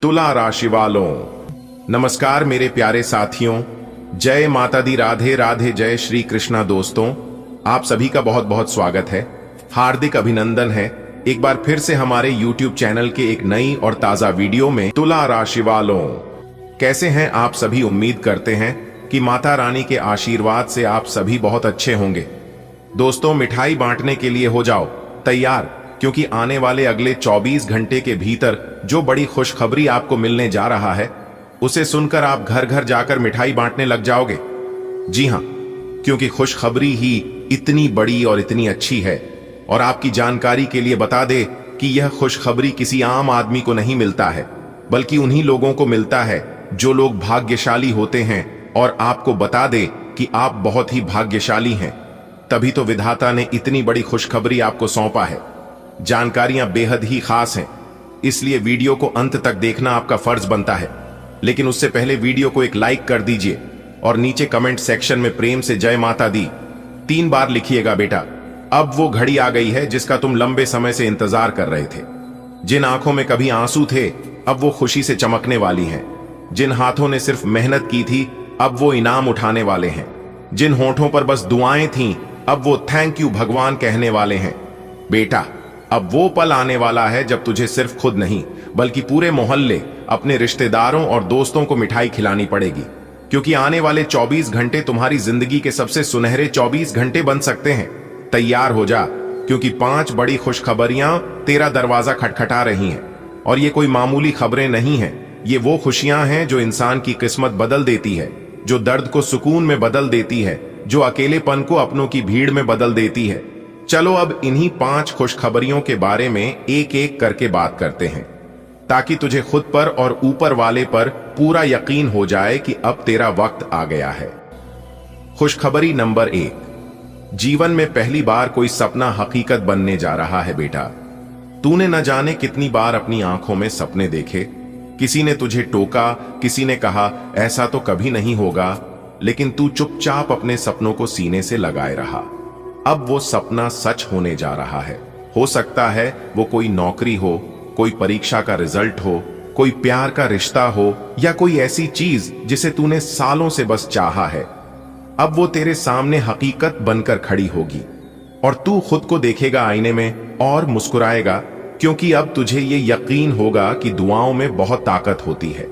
तुला राशि वालों, नमस्कार मेरे प्यारे साथियों। जय माता दी, राधे राधे, जय श्री कृष्णा। दोस्तों, आप सभी का बहुत बहुत स्वागत है, हार्दिक अभिनंदन है एक बार फिर से हमारे YouTube चैनल के एक नई और ताजा वीडियो में। तुला राशि वालों, कैसे हैं आप सभी? उम्मीद करते हैं कि माता रानी के आशीर्वाद से आप सभी बहुत अच्छे होंगे। दोस्तों, मिठाई बांटने के लिए हो जाओ तैयार, क्योंकि आने वाले अगले 24 घंटे के भीतर जो बड़ी खुशखबरी आपको मिलने जा रहा है, उसे सुनकर आप घर घर जाकर मिठाई बांटने लग जाओगे। जी हां, क्योंकि खुशखबरी ही इतनी बड़ी और इतनी अच्छी है। और आपकी जानकारी के लिए बता दे कि यह खुशखबरी किसी आम आदमी को नहीं मिलता है, बल्कि उन्हीं लोगों को मिलता है जो लोग भाग्यशाली होते हैं। और आपको बता दे कि आप बहुत ही भाग्यशाली हैं, तभी तो विधाता ने इतनी बड़ी खुशखबरी आपको सौंपा है। जानकारियां बेहद ही खास हैं, इसलिए वीडियो को अंत तक देखना आपका फर्ज बनता है। लेकिन उससे पहले वीडियो को एक लाइक कर दीजिए और नीचे कमेंट सेक्शन में प्रेम से जय माता दी 3 बार लिखिएगा। बेटा, अब वो घड़ी आ गई है जिसका तुम लंबे समय से इंतजार कर रहे थे। जिन आंखों में कभी आंसू थे, अब वो खुशी से चमकने वाली हैं। जिन हाथों ने सिर्फ मेहनत की थी, अब वो इनाम उठाने वाले हैं। जिन होठों पर बस दुआएं थीं, अब वो थैंक यू भगवान कहने वाले हैं। बेटा, अब वो पल आने वाला है जब तुझे सिर्फ खुद नहीं, बल्कि पूरे मोहल्ले, अपने रिश्तेदारों और दोस्तों को मिठाई खिलानी पड़ेगी। क्योंकि आने वाले 24 घंटे तुम्हारी जिंदगी के सबसे सुनहरे 24 घंटे बन सकते हैं। तैयार हो जा, क्योंकि 5 बड़ी खुशखबरियां तेरा दरवाजा खटखटा रही हैं। और ये कोई मामूली खबरें नहीं हैं, ये वो खुशियां हैं जो इंसान की किस्मत बदल देती है, जो दर्द को सुकून में बदल देती है, जो अकेलेपन को अपनों की भीड़ में बदल देती है। चलो अब इन्हीं 5 खुशखबरियों के बारे में एक एक करके बात करते हैं, ताकि तुझे खुद पर और ऊपर वाले पर पूरा यकीन हो जाए कि अब तेरा वक्त आ गया है। खुशखबरी नंबर 1, जीवन में पहली बार कोई सपना हकीकत बनने जा रहा है। बेटा, तूने न जाने कितनी बार अपनी आंखों में सपने देखे। किसी ने तुझे टोका, किसी ने कहा ऐसा तो कभी नहीं होगा, लेकिन तू चुपचाप अपने सपनों को सीने से लगाए रहा। अब वो सपना सच होने जा रहा है। हो सकता है वो कोई नौकरी हो, कोई परीक्षा का रिजल्ट हो, कोई प्यार का रिश्ता हो, या कोई ऐसी चीज जिसे तूने सालों से बस चाहा है। अब वो तेरे सामने हकीकत बनकर खड़ी होगी और तू खुद को देखेगा आईने में और मुस्कुराएगा, क्योंकि अब तुझे ये यकीन होगा कि दुआओं में बहुत ताकत होती है।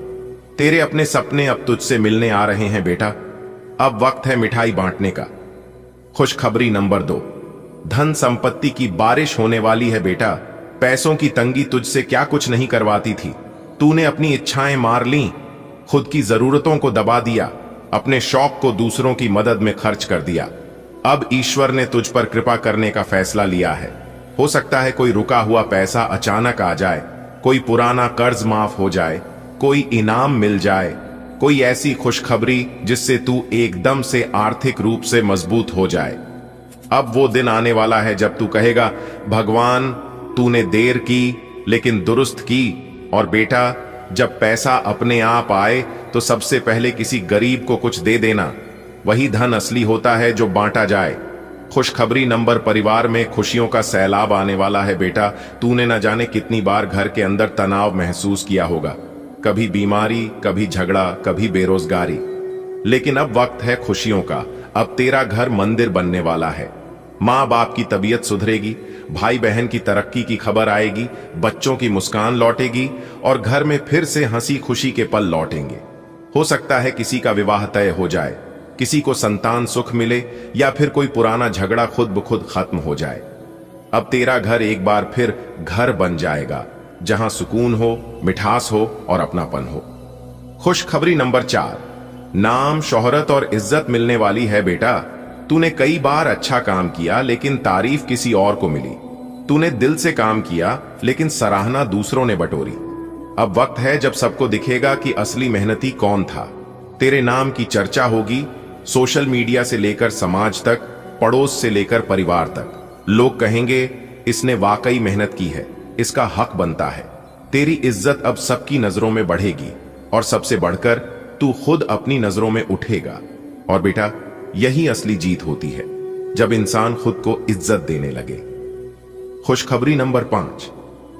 तेरे अपने सपने अब तुझसे मिलने आ रहे हैं। बेटा, अब वक्त है मिठाई बांटने का। खुशखबरी नंबर 2, धन संपत्ति की बारिश होने वाली है। बेटा, पैसों की तंगी तुझसे क्या कुछ नहीं करवाती थी। तूने अपनी इच्छाएं मार लीं, खुद की जरूरतों को दबा दिया, अपने शौक को दूसरों की मदद में खर्च कर दिया। अब ईश्वर ने तुझ पर कृपा करने का फैसला लिया है। हो सकता है कोई रुका हुआ पैसा अचानक आ जाए, कोई पुराना कर्ज माफ हो जाए, कोई इनाम मिल जाए, कोई ऐसी खुशखबरी जिससे तू एकदम से आर्थिक रूप से मजबूत हो जाए। अब वो दिन आने वाला है जब तू कहेगा, भगवान तूने देर की लेकिन दुरुस्त की। और बेटा, जब पैसा अपने आप आए तो सबसे पहले किसी गरीब को कुछ दे देना। वही धन असली होता है जो बांटा जाए। खुशखबरी नंबर, परिवार में खुशियों का सैलाब आने वाला है। बेटा, तूने न जाने कितनी बार घर के अंदर तनाव महसूस किया होगा, कभी बीमारी, कभी झगड़ा, कभी बेरोजगारी। लेकिन अब वक्त है खुशियों का। अब तेरा घर मंदिर बनने वाला है। माँ बाप की तबीयत सुधरेगी, भाई बहन की तरक्की की खबर आएगी, बच्चों की मुस्कान लौटेगी और घर में फिर से हंसी खुशी के पल लौटेंगे। हो सकता है किसी का विवाह तय हो जाए, किसी को संतान सुख मिले, या फिर कोई पुराना झगड़ा खुद ब खुद खत्म हो जाए। अब तेरा घर एक बार फिर घर बन जाएगा, जहां सुकून हो, मिठास हो और अपनापन हो। खुशखबरी नंबर 4, नाम, शोहरत और इज्जत मिलने वाली है। बेटा, तूने कई बार अच्छा काम किया लेकिन तारीफ किसी और को मिली। तूने दिल से काम किया लेकिन सराहना दूसरों ने बटोरी। अब वक्त है जब सबको दिखेगा कि असली मेहनती कौन था। तेरे नाम की चर्चा होगी, सोशल मीडिया से लेकर समाज तक, पड़ोस से लेकर परिवार तक। लोग कहेंगे, इसने वाकई मेहनत की है, इसका हक बनता है। तेरी इज्जत अब सबकी नजरों में बढ़ेगी और सबसे बढ़कर तू खुद अपनी नजरों में उठेगा। और बेटा, यही असली जीत होती है, जब इंसान खुद को इज्जत देने लगे। खुशखबरी नंबर 5,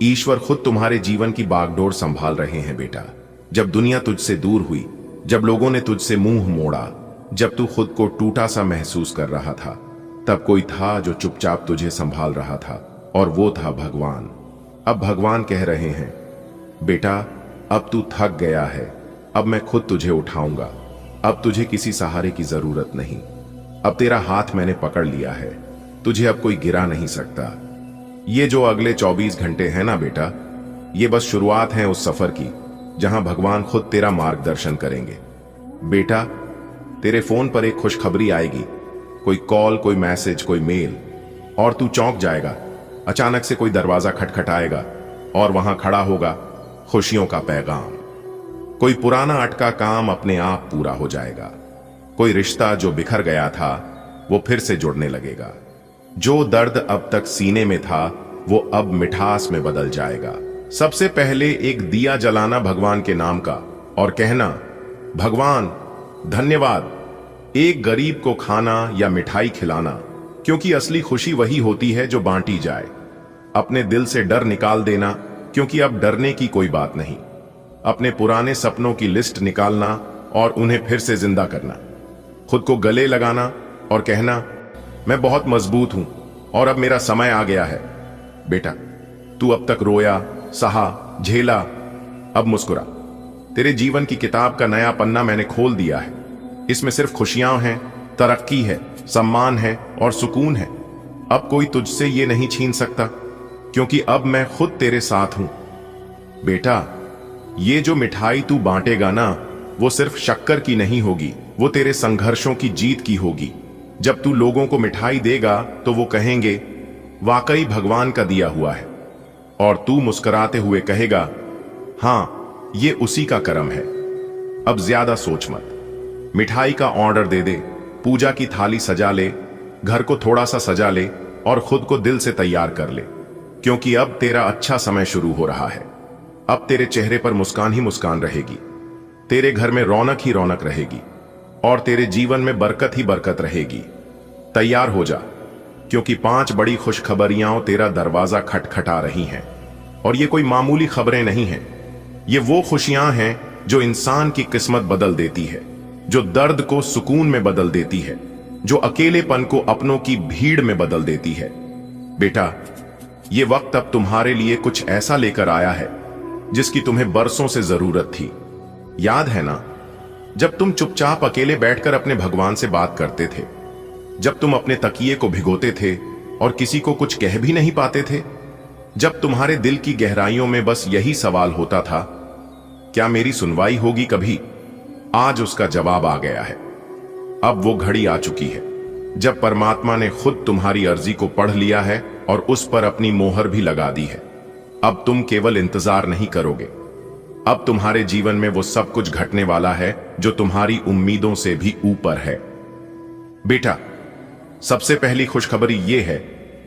ईश्वर खुद तुम्हारे जीवन की बागडोर संभाल रहे हैं बेटा। जब दुनिया तुझसे दूर हुई, जब लोगों ने तुझसे मुंह मोड़ा, जब तू खुद को टूटा सा महसूस कर रहा था, तब कोई था जो चुपचाप तुझे संभाल रहा था, और वो था भगवान। अब भगवान कह रहे हैं, बेटा अब तू थक गया है, अब मैं खुद तुझे उठाऊंगा। अब तुझे किसी सहारे की जरूरत नहीं। अब तेरा हाथ मैंने पकड़ लिया है, तुझे अब कोई गिरा नहीं सकता। ये जो अगले 24 घंटे हैं ना बेटा, ये बस शुरुआत है उस सफर की जहां भगवान खुद तेरा मार्गदर्शन करेंगे। बेटा तेरे फोन पर एक खुशखबरी आएगी, कोई कॉल, कोई मैसेज, कोई मेल, और तू चौंक जाएगा। अचानक से कोई दरवाजा खटखटाएगा और वहां खड़ा होगा खुशियों का पैगाम। कोई पुराना अटका काम अपने आप पूरा हो जाएगा। कोई रिश्ता जो बिखर गया था वो फिर से जुड़ने लगेगा। जो दर्द अब तक सीने में था वो अब मिठास में बदल जाएगा। सबसे पहले एक दिया जलाना भगवान के नाम का और कहना, भगवान धन्यवाद। एक गरीब को खाना या मिठाई खिलाना, क्योंकि असली खुशी वही होती है जो बांटी जाए। अपने दिल से डर निकाल देना, क्योंकि अब डरने की कोई बात नहीं। अपने पुराने सपनों की लिस्ट निकालना और उन्हें फिर से जिंदा करना। खुद को गले लगाना और कहना, मैं बहुत मजबूत हूं और अब मेरा समय आ गया है। बेटा तू अब तक रोया, सहा, झेला, अब मुस्कुरा। तेरे जीवन की किताब का नया पन्ना मैंने खोल दिया है। इसमें सिर्फ खुशियां हैं, तरक्की है, सम्मान है और सुकून है। अब कोई तुझसे ये नहीं छीन सकता, क्योंकि अब मैं खुद तेरे साथ हूं। बेटा ये जो मिठाई तू बांटेगा ना, वो सिर्फ शक्कर की नहीं होगी, वो तेरे संघर्षों की जीत की होगी। जब तू लोगों को मिठाई देगा तो वो कहेंगे, वाकई भगवान का दिया हुआ है, और तू मुस्कुराते हुए कहेगा, हां ये उसी का कर्म है। अब ज्यादा सोच मत, मिठाई का ऑर्डर दे दे, पूजा की थाली सजा ले, घर को थोड़ा सा सजा ले और खुद को दिल से तैयार कर ले, क्योंकि अब तेरा अच्छा समय शुरू हो रहा है। अब तेरे चेहरे पर मुस्कान ही मुस्कान रहेगी, तेरे घर में रौनक ही रौनक रहेगी और तेरे जीवन में बरकत ही बरकत रहेगी। तैयार हो जा, क्योंकि 5 बड़ी खुशखबरियां तेरा दरवाजा खटखटा रही हैं। और ये कोई मामूली खबरें नहीं हैं, ये वो खुशियां हैं जो इंसान की किस्मत बदल देती है, जो दर्द को सुकून में बदल देती है, जो अकेलेपन को अपनों की भीड़ में बदल देती है। बेटा ये वक्त अब तुम्हारे लिए कुछ ऐसा लेकर आया है जिसकी तुम्हें बरसों से जरूरत थी। याद है ना, जब तुम चुपचाप अकेले बैठकर अपने भगवान से बात करते थे, जब तुम अपने तकिए को भिगोते थे और किसी को कुछ कह भी नहीं पाते थे, जब तुम्हारे दिल की गहराइयों में बस यही सवाल होता था, क्या मेरी सुनवाई होगी कभी? आज उसका जवाब आ गया है। अब वो घड़ी आ चुकी है जब परमात्मा ने खुद तुम्हारी अर्जी को पढ़ लिया है और उस पर अपनी मोहर भी लगा दी है। अब तुम केवल इंतजार नहीं करोगे, अब तुम्हारे जीवन में वो सब कुछ घटने वाला है जो तुम्हारी उम्मीदों से भी ऊपर है। बेटा सबसे पहली खुशखबरी ये है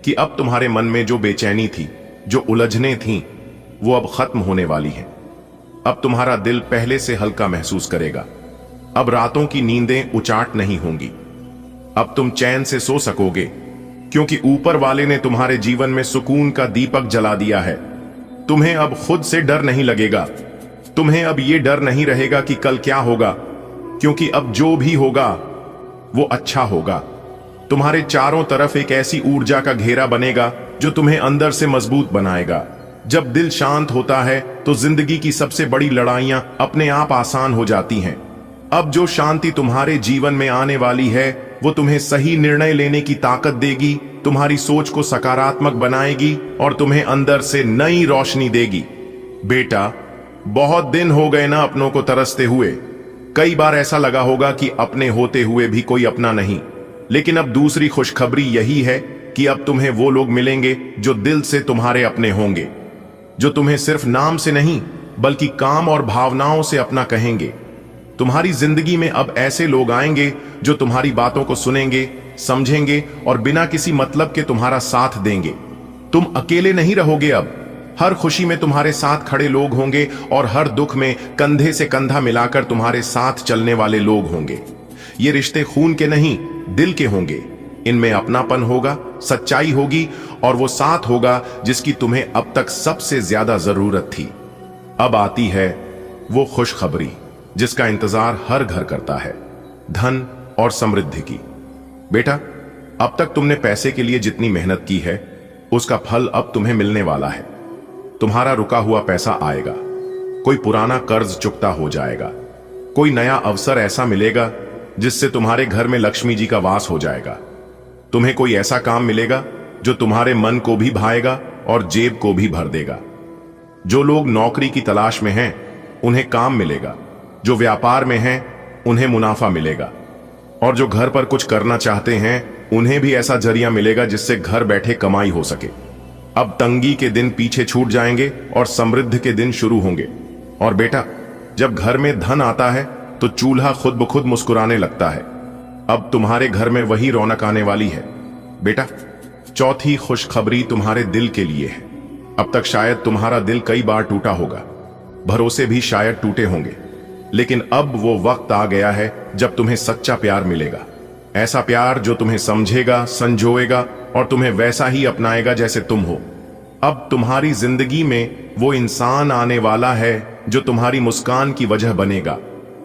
कि अब तुम्हारे मन में जो बेचैनी थी, जो उलझने थीं, वो अब खत्म होने वाली हैं। अब तुम्हारा दिल पहले से हल्का महसूस करेगा। अब रातों की नींदें उचाट नहीं होंगी। अब तुम चैन से सो सकोगे, क्योंकि ऊपर वाले ने तुम्हारे जीवन में सुकून का दीपक जला दिया है। तुम्हें अब खुद से डर नहीं लगेगा। तुम्हें अब यह डर नहीं रहेगा कि कल क्या होगा, क्योंकि अब जो भी होगा वो अच्छा होगा। तुम्हारे चारों तरफ एक ऐसी ऊर्जा का घेरा बनेगा जो तुम्हें अंदर से मजबूत बनाएगा। जब दिल शांत होता है तो जिंदगी की सबसे बड़ी लड़ाइयां अपने आप आसान हो जाती हैं। अब जो शांति तुम्हारे जीवन में आने वाली है वो तुम्हें सही निर्णय लेने की ताकत देगी, तुम्हारी सोच को सकारात्मक बनाएगी और तुम्हें अंदर से नई रोशनी देगी। बेटा बहुत दिन हो गए ना अपनों को तरसते हुए। कई बार ऐसा लगा होगा कि अपने होते हुए भी कोई अपना नहीं, लेकिन अब दूसरी खुशखबरी यही है कि अब तुम्हें वो लोग मिलेंगे जो दिल से तुम्हारे अपने होंगे, जो तुम्हें सिर्फ नाम से नहीं बल्कि काम और भावनाओं से अपना कहेंगे। तुम्हारी जिंदगी में अब ऐसे लोग आएंगे जो तुम्हारी बातों को सुनेंगे, समझेंगे और बिना किसी मतलब के तुम्हारा साथ देंगे। तुम अकेले नहीं रहोगे। अब हर खुशी में तुम्हारे साथ खड़े लोग होंगे और हर दुख में कंधे से कंधा मिलाकर तुम्हारे साथ चलने वाले लोग होंगे। ये रिश्ते खून के नहीं दिल के होंगे। इनमें अपनापन होगा, सच्चाई होगी और वो साथ होगा जिसकी तुम्हें अब तक सबसे ज्यादा जरूरत थी। अब आती है वो खुशखबरी जिसका इंतजार हर घर करता है, धन और समृद्धि की। बेटा, अब तक तुमने पैसे के लिए जितनी मेहनत की है उसका फल अब तुम्हें मिलने वाला है। तुम्हारा रुका हुआ पैसा आएगा, कोई पुराना कर्ज चुकता हो जाएगा, कोई नया अवसर ऐसा मिलेगा जिससे तुम्हारे घर में लक्ष्मी जी का वास हो जाएगा। तुम्हें कोई ऐसा काम मिलेगा जो तुम्हारे मन को भी भाएगा और जेब को भी भर देगा। जो लोग नौकरी की तलाश में हैं उन्हें काम मिलेगा, जो व्यापार में हैं उन्हें मुनाफा मिलेगा, और जो घर पर कुछ करना चाहते हैं उन्हें भी ऐसा जरिया मिलेगा जिससे घर बैठे कमाई हो सके। अब तंगी के दिन पीछे छूट जाएंगे और समृद्धि के दिन शुरू होंगे। और बेटा, जब घर में धन आता है तो चूल्हा खुद ब खुद मुस्कुराने लगता है। अब तुम्हारे घर में वही रौनक आने वाली है। बेटा, चौथी खुशखबरी तुम्हारे दिल के लिए है। अब तक शायद तुम्हारा दिल कई बार टूटा होगा, भरोसे भी शायद टूटे होंगे, लेकिन अब वो वक्त आ गया है जब तुम्हें सच्चा प्यार मिलेगा। ऐसा प्यार जो तुम्हें समझेगा, संजोएगा और तुम्हें वैसा ही अपनाएगा जैसे तुम हो। अब तुम्हारी जिंदगी में वो इंसान आने वाला है जो तुम्हारी मुस्कान की वजह बनेगा।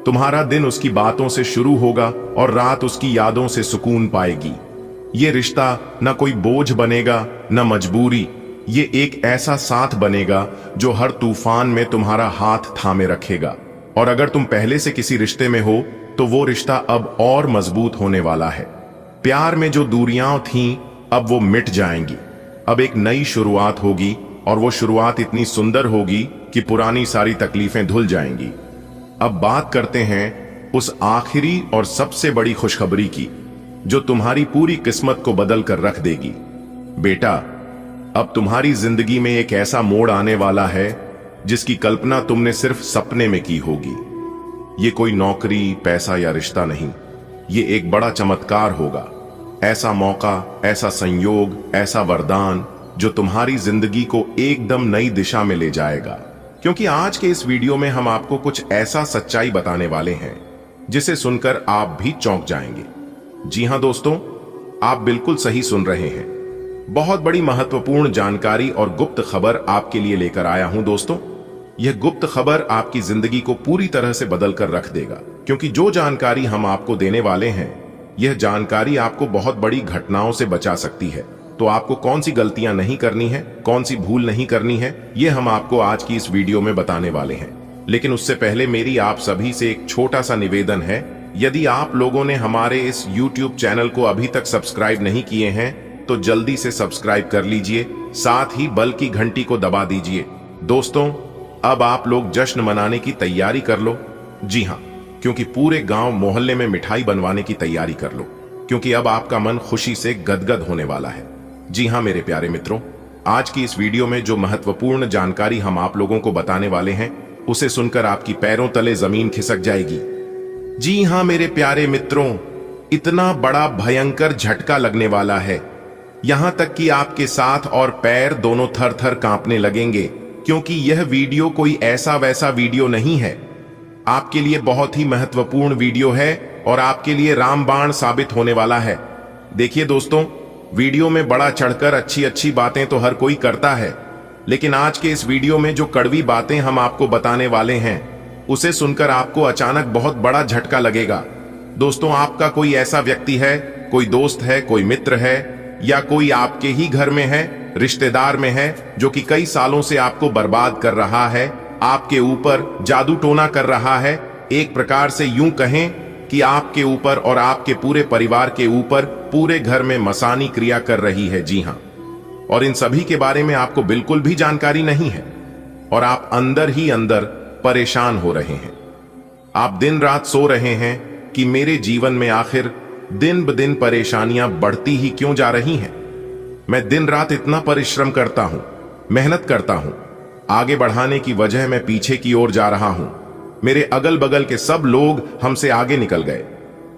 तुम्हारा दिन उसकी बातों से शुरू होगा और रात उसकी यादों से सुकून पाएगी। ये रिश्ता न कोई बोझ बनेगा न मजबूरी, ये एक ऐसा साथ बनेगा जो हर तूफान में तुम्हारा हाथ थामे रखेगा। और अगर तुम पहले से किसी रिश्ते में हो तो वो रिश्ता अब और मजबूत होने वाला है। प्यार में जो दूरियां थीं अब वो मिट जाएंगी। अब एक नई शुरुआत होगी और वो शुरुआत इतनी सुंदर होगी कि पुरानी सारी तकलीफें धुल जाएंगी। अब बात करते हैं उस आखिरी और सबसे बड़ी खुशखबरी की जो तुम्हारी पूरी किस्मत को बदल कर रख देगी। बेटा, अब तुम्हारी जिंदगी में एक ऐसा मोड़ आने वाला है जिसकी कल्पना तुमने सिर्फ सपने में की होगी। ये कोई नौकरी, पैसा या रिश्ता नहीं, ये एक बड़ा चमत्कार होगा। ऐसा मौका, ऐसा संयोग, ऐसा वरदान जो तुम्हारी जिंदगी को एकदम नई दिशा में ले जाएगा। क्योंकि आज के इस वीडियो में हम आपको कुछ ऐसा सच्चाई बताने वाले हैं जिसे सुनकर आप भी चौंक जाएंगे। जी हां दोस्तों, आप बिल्कुल सही सुन रहे हैं। बहुत बड़ी महत्वपूर्ण जानकारी और गुप्त खबर आपके लिए लेकर आया हूं दोस्तों। यह गुप्त खबर आपकी जिंदगी को पूरी तरह से बदल कर रख देगा, क्योंकि जो जानकारी हम आपको देने वाले हैं यह जानकारी आपको बहुत बड़ी घटनाओं से बचा सकती है। तो आपको कौन सी गलतियां नहीं करनी है, कौन सी भूल नहीं करनी है, यह हम आपको आज की इस वीडियो में बताने वाले हैं। लेकिन उससे पहले मेरी आप सभी से एक छोटा सा निवेदन है। यदि आप लोगों ने हमारे इस YouTube चैनल को अभी तक सब्सक्राइब नहीं किए हैं तो जल्दी से सब्सक्राइब कर लीजिए, साथ ही बेल की घंटी को दबा दीजिए। दोस्तों, अब आप लोग जश्न मनाने की तैयारी कर लो। जी हां, क्योंकि पूरे गांव मोहल्ले में मिठाई बनवाने की तैयारी कर लो, क्योंकि अब आपका मन खुशी से गदगद होने वाला है। जी हां मेरे प्यारे मित्रों, आज की इस वीडियो में जो महत्वपूर्ण जानकारी हम आप लोगों को बताने वाले हैं उसे सुनकर आपकी पैरों तले जमीन खिसक जाएगी। जी हां मेरे प्यारे मित्रों, इतना बड़ा भयंकर झटका लगने वाला है, यहां तक कि आपके साथ और पैर दोनों थर थर कांपने लगेंगे, क्योंकि यह वीडियो कोई ऐसा वैसा वीडियो नहीं है। आपके लिए बहुत ही महत्वपूर्ण वीडियो है और आपके लिए रामबाण साबित होने वाला है। देखिए दोस्तों, वीडियो में बड़ा चढ़कर अच्छी अच्छी बातें तो हर कोई करता है, लेकिन आज के इस वीडियो में जो कड़वी बातें हम आपको बताने वाले हैं उसे सुनकर आपको अचानक बहुत बड़ा झटका लगेगा। दोस्तों, आपका कोई ऐसा व्यक्ति है, कोई दोस्त है, कोई मित्र है, या कोई आपके ही घर में है, रिश्तेदार में है, जो कि कई सालों से आपको बर्बाद कर रहा है, आपके ऊपर जादू टोना कर रहा है। एक प्रकार से यूं कहें कि आपके ऊपर और आपके पूरे परिवार के ऊपर पूरे घर में मसानी क्रिया कर रही है। जी हां, और इन सभी के बारे में आपको बिल्कुल भी जानकारी नहीं है और आप अंदर ही अंदर परेशान हो रहे हैं। आप दिन रात सो रहे हैं कि मेरे जीवन में आखिर दिन ब दिन परेशानियां बढ़ती ही क्यों जा रही हैं। मैं दिन रात इतना परिश्रम करता हूं, मेहनत करता हूं, आगे बढ़ाने की वजह मैं पीछे की ओर जा रहा हूं। मेरे अगल बगल के सब लोग हमसे आगे निकल गए,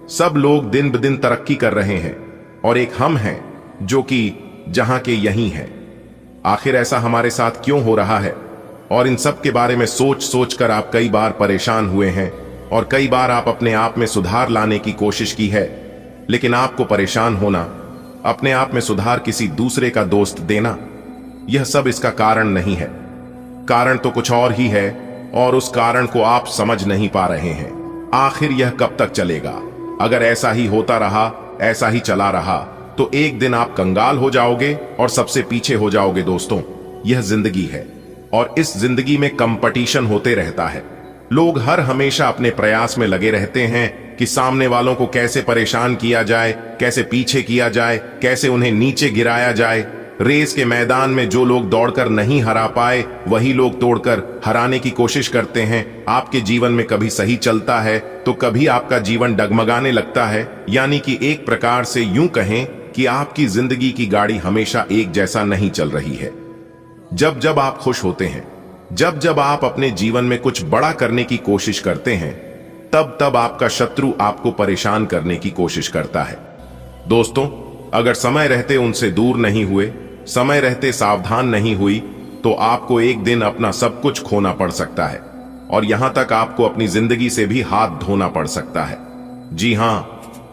सब लोग दिन ब दिन तरक्की कर रहे हैं और एक हम हैं जो कि जहां के यहीं हैं। आखिर ऐसा हमारे साथ क्यों हो रहा है? और इन सब के बारे में सोच सोच कर आप कई बार परेशान हुए हैं और कई बार आप अपने आप में सुधार लाने की कोशिश की है, लेकिन आपको परेशान होना अपने आप में सुधार किसी दूसरे का दोस्त देना, यह सब इसका कारण नहीं है। कारण तो कुछ और ही है और उस कारण को आप समझ नहीं पा रहे हैं। आखिर यह कब तक चलेगा? अगर ऐसा ही होता रहा, ऐसा ही चला रहा, तो एक दिन आप कंगाल हो जाओगे और सबसे पीछे हो जाओगे। दोस्तों, यह जिंदगी है और इस जिंदगी में कंपटीशन होते रहता है। लोग हर हमेशा अपने प्रयास में लगे रहते हैं कि सामने वालों को कैसे परेशान किया जाए, कैसे पीछे किया जाए, कैसे उन्हें नीचे गिराया जाए। रेस के मैदान में जो लोग दौड़कर नहीं हरा पाए, वही लोग तोड़कर हराने की कोशिश करते हैं। आपके जीवन में कभी सही चलता है तो कभी आपका जीवन डगमगाने लगता है। यानी कि एक प्रकार से यूं कहें कि आपकी जिंदगी की गाड़ी हमेशा एक जैसा नहीं चल रही है। जब जब आप खुश होते हैं, जब जब आप अपने जीवन में कुछ बड़ा करने की कोशिश करते हैं, तब तब आपका शत्रु आपको परेशान करने की कोशिश करता है। दोस्तों, अगर समय रहते उनसे दूर नहीं हुए, समय रहते सावधान नहीं हुई, तो आपको एक दिन अपना सब कुछ खोना पड़ सकता है और यहां तक आपको अपनी जिंदगी से भी हाथ धोना पड़ सकता है। जी हां,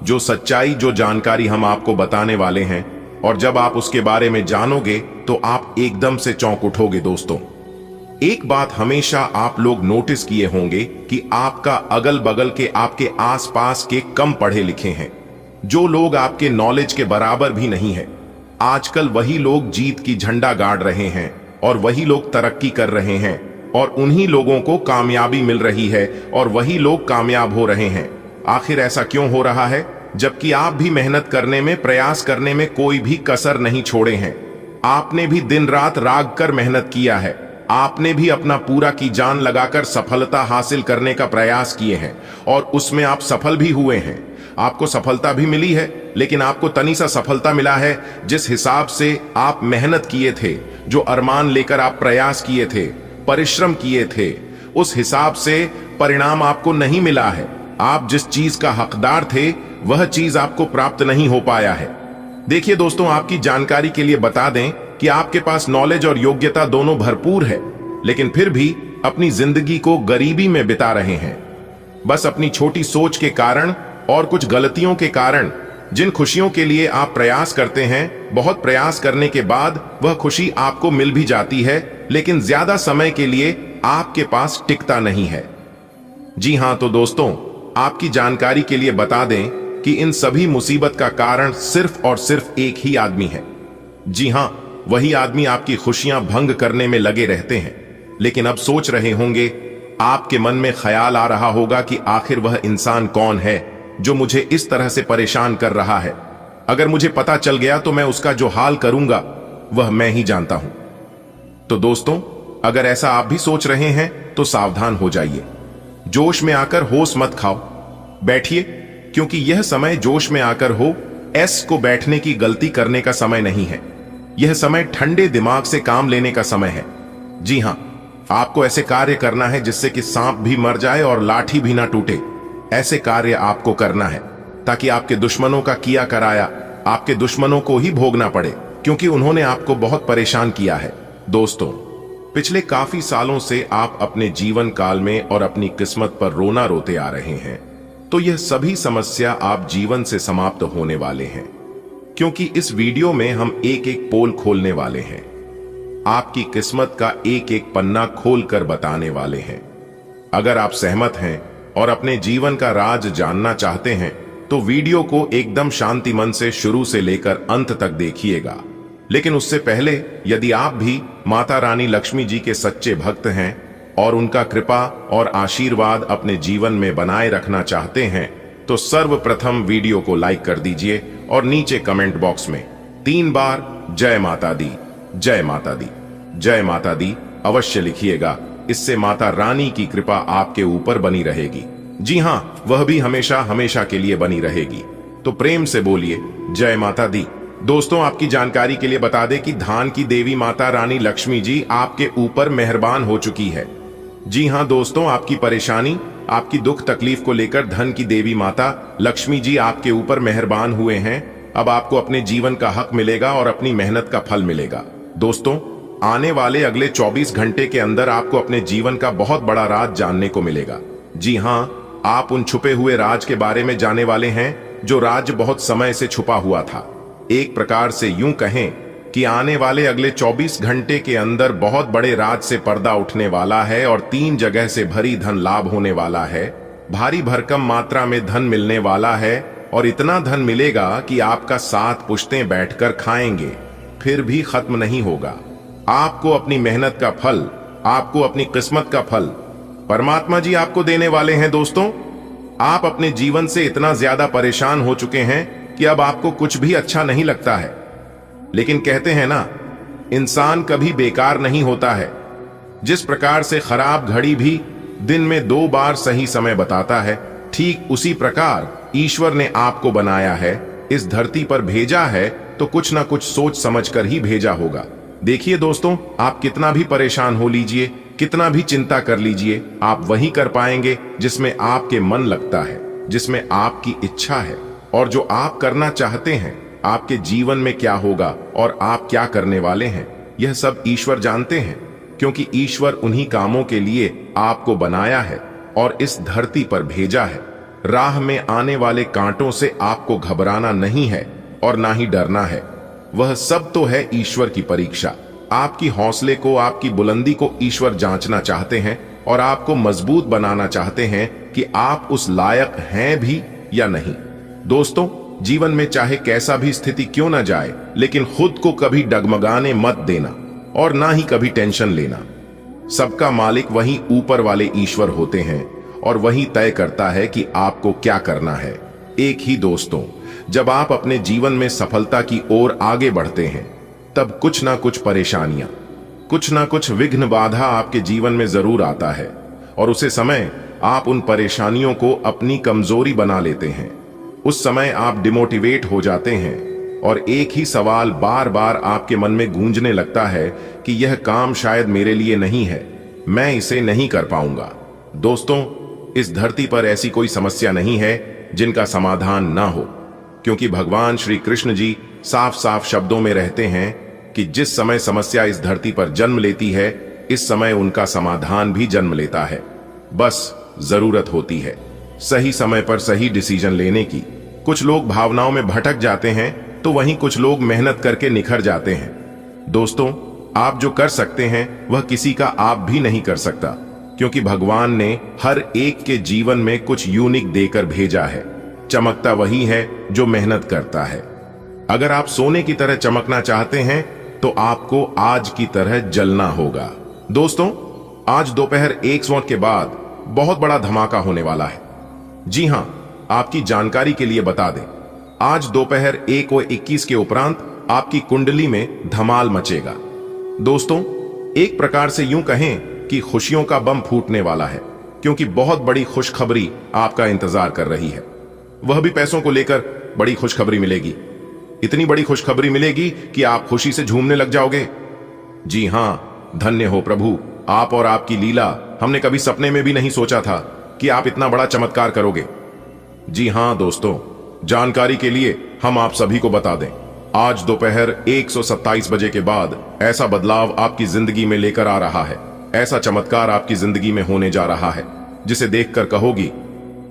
जो सच्चाई, जो जानकारी हम आपको बताने वाले हैं, और जब आप उसके बारे में जानोगे तो आप एकदम से चौंक उठोगे। दोस्तों, एक बात हमेशा आप लोग नोटिस किए होंगे कि आपका अगल बगल के, आपके आसपास के कम पढ़े लिखे हैं, जो लोग आपके नॉलेज के बराबर भी नहीं है, आजकल वही लोग जीत की झंडा गाड़ रहे हैं और वही लोग तरक्की कर रहे हैं और उन्हीं लोगों को कामयाबी मिल रही है और वही लोग कामयाब हो रहे हैं। आखिर ऐसा क्यों हो रहा है? जबकि आप भी मेहनत करने में, प्रयास करने में कोई भी कसर नहीं छोड़े हैं। आपने भी दिन रात राग कर मेहनत किया है। आपने भी अपना पूरा की जान लगाकर सफलता हासिल करने का प्रयास किए हैं और उसमें आप सफल भी हुए हैं। आपको सफलता भी मिली है, लेकिन आपको तनी सा सफलता मिला है जिस हिसाब से आप मेहनत किए थे, जो अरमान लेकर आप प्रयास किए थे, परिश्रम किए थे, उस हिसाब से परिणाम आपको नहीं मिला है। आप जिस चीज का हकदार थे, वह चीज आपको प्राप्त नहीं हो पाया है। देखिए दोस्तों, आपकी जानकारी के लिए बता दें कि आपके पास नॉलेज और योग्यता दोनों भरपूर है, लेकिन फिर भी अपनी जिंदगी को गरीबी में बिता रहे हैं। बस अपनी छोटी सोच के कारण और कुछ गलतियों के कारण जिन खुशियों के लिए आप प्रयास करते हैं, बहुत प्रयास करने के बाद वह खुशी आपको मिल भी जाती है, लेकिन ज्यादा समय के लिए आपके पास टिकता नहीं है। जी हां, तो दोस्तों, आपकी जानकारी के लिए बता दें कि इन सभी मुसीबत का कारण सिर्फ और सिर्फ एक ही आदमी है। जी हां, वही आदमी आपकी खुशियां भंग करने में लगे रहते हैं। लेकिन अब सोच रहे होंगे, आपके मन में ख्याल आ रहा होगा कि आखिर वह इंसान कौन है जो मुझे इस तरह से परेशान कर रहा है। अगर मुझे पता चल गया तो मैं उसका जो हाल करूंगा वह मैं ही जानता हूं। तो दोस्तों, अगर ऐसा आप भी सोच रहे हैं तो सावधान हो जाइए। जोश में आकर होश मत खाओ, बैठिए, क्योंकि यह समय जोश में आकर हो एस को बैठने की गलती करने का समय नहीं है। यह समय ठंडे दिमाग से काम लेने का समय है। जी हां, आपको ऐसे कार्य करना है जिससे कि सांप भी मर जाए और लाठी भी ना टूटे। ऐसे कार्य आपको करना है ताकि आपके दुश्मनों का किया कराया आपके दुश्मनों को ही भोगना पड़े, क्योंकि उन्होंने आपको बहुत परेशान किया है। दोस्तों, पिछले काफी सालों से आप अपने जीवन काल में और अपनी किस्मत पर रोना रोते आ रहे हैं, तो यह सभी समस्या आप जीवन से समाप्त होने वाले हैं, क्योंकि इस वीडियो में हम एक एक पोल खोलने वाले हैं। आपकी किस्मत का एक एक पन्ना खोलकर बताने वाले हैं। अगर आप सहमत हैं और अपने जीवन का राज जानना चाहते हैं तो वीडियो को एकदम शांति मन से शुरू से लेकर अंत तक देखिएगा। लेकिन उससे पहले, यदि आप भी माता रानी लक्ष्मी जी के सच्चे भक्त हैं और उनका कृपा और आशीर्वाद अपने जीवन में बनाए रखना चाहते हैं, तो सर्वप्रथम वीडियो को लाइक कर दीजिए और नीचे कमेंट बॉक्स में 3 बार जय माता दी, जय माता दी, जय माता दी अवश्य लिखिएगा। इससे माता रानी की कृपा आपके ऊपर बनी रहेगी। जी हां, वह भी हमेशा हमेशा के लिए बनी रहेगी। तो प्रेम से बोलिए जय माता दी। दोस्तों, आपकी जानकारी के लिए बता दें कि धान की देवी माता रानी लक्ष्मी जी आपके ऊपर मेहरबान हो चुकी है। जी हां दोस्तों, आपकी परेशानी, आपकी दुख तकलीफ को लेकर धन की देवी माता लक्ष्मी जी आपके ऊपर मेहरबान हुए हैं। अब आपको अपने जीवन का हक मिलेगा और अपनी मेहनत का फल मिलेगा। दोस्तों, आने वाले अगले 24 घंटे के अंदर आपको अपने जीवन का बहुत बड़ा राज जानने को मिलेगा। जी हां, आप उन छुपे हुए राज के बारे में जानने वाले हैं जो राज बहुत समय से छुपा हुआ था। एक प्रकार से यूं कहें कि आने वाले अगले 24 घंटे के अंदर बहुत बड़े राज से पर्दा उठने वाला है और 3 जगह से भरी धन लाभ होने वाला है। भारी भरकम मात्रा में धन मिलने वाला है और इतना धन मिलेगा कि आपका 7 पुश्तें बैठकर खाएंगे, फिर भी खत्म नहीं होगा। आपको अपनी मेहनत का फल, आपको अपनी किस्मत का फल परमात्मा जी आपको देने वाले हैं। दोस्तों, आप अपने जीवन से इतना ज्यादा परेशान हो चुके हैं कि अब आपको कुछ भी अच्छा नहीं लगता है। लेकिन कहते हैं ना, इंसान कभी बेकार नहीं होता है। जिस प्रकार से खराब घड़ी भी दिन में 2 बार सही समय बताता है, ठीक उसी प्रकार ईश्वर ने आपको बनाया है, इस धरती पर भेजा है, तो कुछ ना कुछ सोच समझकर ही भेजा होगा। देखिए दोस्तों, आप कितना भी परेशान हो लीजिए, कितना भी चिंता कर लीजिए, आप वही कर पाएंगे जिसमें आपके मन लगता है, जिसमें आपकी इच्छा है। और जो आप करना चाहते हैं, आपके जीवन में क्या होगा और आप क्या करने वाले हैं, यह सब ईश्वर जानते हैं, क्योंकि ईश्वर उन्हीं कामों के लिए आपको बनाया है और इस धरती पर भेजा है। राह में आने वाले कांटों से आपको घबराना नहीं है और ना ही डरना है। वह सब तो है ईश्वर की परीक्षा। आपकी हौसले को, आपकी बुलंदी को ईश्वर जांचना चाहते हैं और आपको मजबूत बनाना चाहते हैं कि आप उस लायक हैं भी या नहीं। दोस्तों, जीवन में चाहे कैसा भी स्थिति क्यों ना जाए, लेकिन खुद को कभी डगमगाने मत देना और ना ही कभी टेंशन लेना। सबका मालिक वही ऊपर वाले ईश्वर होते हैं और वही तय करता है कि आपको क्या करना है। एक ही दोस्तों, जब आप अपने जीवन में सफलता की ओर आगे बढ़ते हैं, तब कुछ ना कुछ परेशानियां, कुछ ना कुछ विघ्न बाधा आपके जीवन में जरूर आता है और उसे समय आप उन परेशानियों को अपनी कमजोरी बना लेते हैं। उस समय आप डिमोटिवेट हो जाते हैं और एक ही सवाल बार बार आपके मन में गूंजने लगता है कि यह काम शायद मेरे लिए नहीं है, मैं इसे नहीं कर पाऊंगा। दोस्तों, इस धरती पर ऐसी कोई समस्या नहीं है जिनका समाधान ना हो, क्योंकि भगवान श्री कृष्ण जी साफ साफ शब्दों में रहते हैं कि जिस समय समस्या इस धरती पर जन्म लेती है, इस समय उनका समाधान भी जन्म लेता है। बस जरूरत होती है सही समय पर सही डिसीजन लेने की। कुछ लोग भावनाओं में भटक जाते हैं, तो वहीं कुछ लोग मेहनत करके निखर जाते हैं। दोस्तों, आप जो कर सकते हैं वह किसी का आप भी नहीं कर सकता, क्योंकि भगवान ने हर एक के जीवन में कुछ यूनिक देकर भेजा है। चमकता वही है जो मेहनत करता है। अगर आप सोने की तरह चमकना चाहते हैं, तो आपको आज की तरह जलना होगा। दोस्तों, आज दोपहर 1 के बाद बहुत बड़ा धमाका होने वाला है। जी हां, आपकी जानकारी के लिए बता दें, आज दोपहर 1:21 के उपरांत आपकी कुंडली में धमाल मचेगा। दोस्तों, एक प्रकार से यूं कहें कि खुशियों का बम फूटने वाला है, क्योंकि बहुत बड़ी खुशखबरी आपका इंतजार कर रही है। वह भी पैसों को लेकर बड़ी खुशखबरी मिलेगी। इतनी बड़ी खुशखबरी मिलेगी कि आप खुशी से झूमने लग जाओगे। जी हां, धन्य हो प्रभु, आप और आपकी लीला। हमने कभी सपने में भी नहीं सोचा था कि आप इतना बड़ा चमत्कार करोगे। जी हां दोस्तों, जानकारी के लिए हम आप सभी को बता दें, आज दोपहर 127 बजे के बाद ऐसा बदलाव आपकी जिंदगी में लेकर आ रहा है, ऐसा चमत्कार आपकी जिंदगी में होने जा रहा है, जिसे देखकर कहोगी,